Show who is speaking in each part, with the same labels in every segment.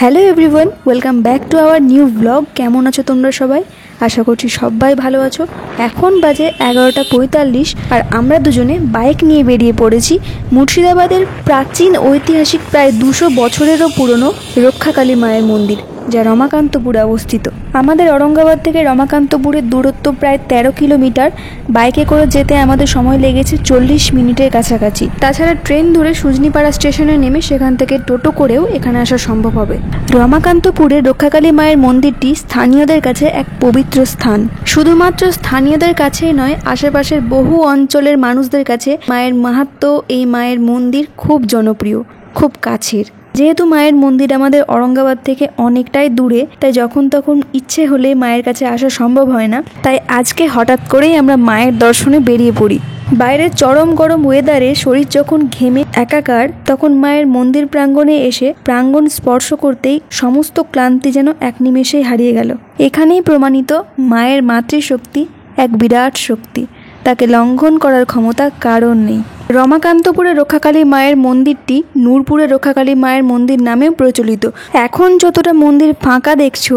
Speaker 1: Hello everyone, welcome back to our new blog. কেমন আছো তোমরা সবাই? আশা করছি সবাই ভালো আছো। এখন বাজে 11:45 আর আমরা দুজনে বাইক নিয়ে বেরিয়ে পড়েছি মুর্শিদাবাদের প্রাচীন ঐতিহাসিক প্রায় 200 বছরেরও পুরনো রক্ষাকালী মায়ের মন্দির, যা রমাকান্তপুরে অবস্থিত। আমাদের ঔরঙ্গাবাদ থেকে রমাকান্তপুরের দূরত্ব প্রায় 13 কিলোমিটার। বাইকে করে যেতে আমাদের সময় লেগেছে 40 মিনিটের কাছাকাছি। তাছাড়া ট্রেন ধরে সুজনিপাড়া স্টেশনে নেমে সেখান থেকে টোটো করেও এখানে আসা সম্ভব হবে। রমাকান্তপুরের রক্ষাকালী মায়ের মন্দিরটি স্থানীয়দের কাছে এক পবিত্র স্থান। শুধুমাত্র স্থানীয়দের কাছেই নয়, আশেপাশের বহু অঞ্চলের মানুষদের কাছে মায়ের মাহাত্ম্য, এই মায়ের মন্দির খুব জনপ্রিয়, খুব কাছের। যেহেতু মায়ের মন্দির আমাদের ঔরঙ্গাবাদ থেকে অনেকটাই দূরে, তাই যখন তখন ইচ্ছে হলে মায়ের কাছে আসা সম্ভব হয় না। তাই আজকে হঠাৎ করেই আমরা মায়ের দর্শনে বেরিয়ে পড়ি। বাইরের চরম গরম ওয়েদারে শরীর যখন ঘেমে একাকার, তখন মায়ের মন্দির প্রাঙ্গণে এসে প্রাঙ্গণ স্পর্শ করতেই সমস্ত ক্লান্তি যেন এক নিমেষেই হারিয়ে গেল। এখানেই প্রমাণিত মায়ের মাতৃশক্তি এক বিরাট শক্তি, তাকে লঙ্ঘন করার ক্ষমতা কারণ নেই। রমাকান্তপুরের রক্ষাকালী মায়ের মন্দিরটি নূরপুরের রক্ষাকালী মায়ের মন্দির নামেও প্রচলিত। এখন যতটা মন্দির ফাঁকা দেখছো,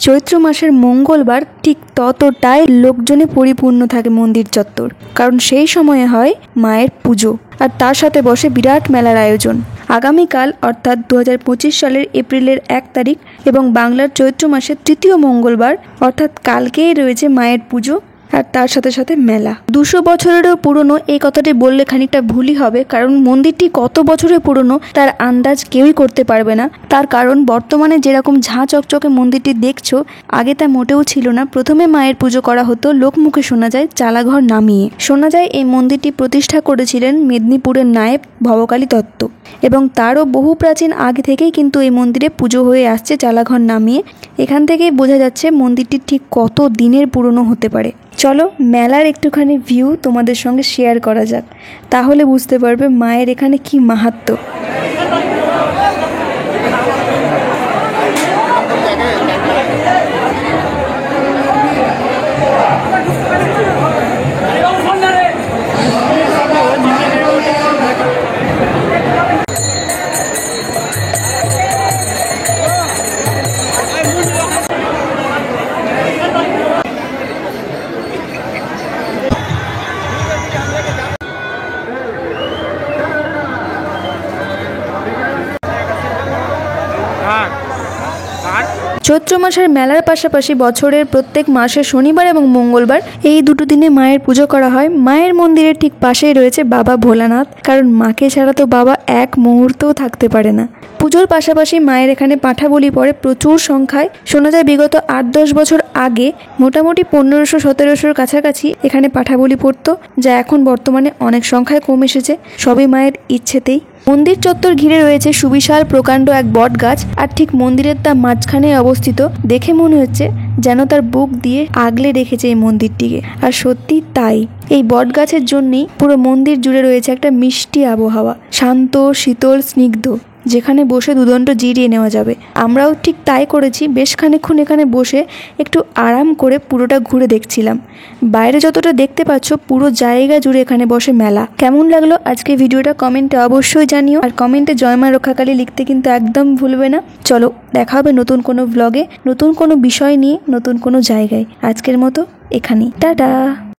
Speaker 1: চৈত্র মাসের মঙ্গলবার ঠিক ততটাই লোকজনে পরিপূর্ণ থাকে মন্দির চত্বর, কারণ সেই সময়ে হয় মায়ের পুজো আর তার সাথে বসে বিরাট মেলার আয়োজন। আগামীকাল অর্থাৎ 2025 সালের এপ্রিলের 1 তারিখ এবং বাংলার চৈত্র মাসের তৃতীয় মঙ্গলবার অর্থাৎ কালকেই রয়েছে মায়ের পুজো আর তার সাথে সাথে মেলা। 200 বছরেরও পুরনো এই কথাটি বললে খানিকটা ভুলই হবে, কারণ মন্দিরটি কত বছরের পুরনো তার আন্দাজ কেউই করতে পারবে না। তার কারণ বর্তমানে যেরকম ঝাঁ চকচকে মন্দিরটি দেখছো, আগে তা মোটেও ছিল না। প্রথমে মায়ের পুজো করা হতো, লোকমুখে শোনা যায় চালাঘর নামিয়ে। শোনা যায় এই মন্দিরটি প্রতিষ্ঠা করেছিলেন মেদিনীপুরের নায়েব ভবকালী দত্ত, এবং তারও বহু প্রাচীন আগে থেকেই কিন্তু এই মন্দিরে পুজো হয়ে আসছে চালাঘর নামিয়ে। এখান থেকেই বোঝা যাচ্ছে মন্দিরটি ঠিক কত দিনের পুরনো হতে পারে। চলো মেলার একটুখানি ভিউ তোমাদের সঙ্গে শেয়ার করা যাক, তাহলে বুঝতে পারবে মায়ের এখানে কি মাহাত্ম্য। চৈত্র মাসের মেলার পাশাপাশি বছরের প্রত্যেক মাসের শনিবার এবং মঙ্গলবার এই দুটো দিনে মায়ের পুজো করা হয়। মায়ের মন্দিরের ঠিক পাশেই রয়েছে বাবা ভোলানাথ, কারণ মাকে ছাড়া তো বাবা এক মুহূর্তও থাকতে পারে না। পুজোর পাশাপাশি মায়ের এখানে পাঁঠা বলি পড়ে প্রচুর সংখ্যায়। শোনা যায় বিগত 8-10 বছর আগে মোটামুটি 1500-1700 কাছাকাছি এখানে পাঁঠা বলি পড়তো, যা এখন বর্তমানে অনেক সংখ্যায় কম এসেছে, সবই মায়ের ইচ্ছেতেই। মন্দির চত্বর ঘিরে রয়েছে সুবিশাল প্রকাণ্ড এক বট গাছ, আর ঠিক মন্দিরের তার মাঝখানে অবস্থিত। দেখে মনে হচ্ছে যেন তার বুক দিয়ে আগলে রেখেছে এই মন্দিরটিকে, আর সত্যি তাই। এই বট গাছের জন্যই পুরো মন্দির জুড়ে রয়েছে একটা মিষ্টি আবহাওয়া, শান্ত, শীতল, স্নিগ্ধ, যেখানে বসে দুদণ্ড জিরিয়ে নেওয়া যাবে। আমরাও ঠিক তাই করেছি। বেশ খানিকক্ষণ এখানে বসে একটু আরাম করে পুরোটা ঘুরে দেখছিলাম। বাইরে যতটা দেখতে পাচ্ছ, পুরো জায়গা জুড়ে এখানে বসে মেলা। কেমন লাগলো আজকে ভিডিওটা কমেন্টে অবশ্যই জানিও, আর কমেন্টে জয় মা রক্ষাকালী লিখতে কিন্তু একদম ভুলবে না। চলো দেখা হবে নতুন কোনো ব্লগে, নতুন কোনো বিষয় নিয়ে, নতুন কোনো জায়গায়। আজকের মতো এখানেই, টাটা।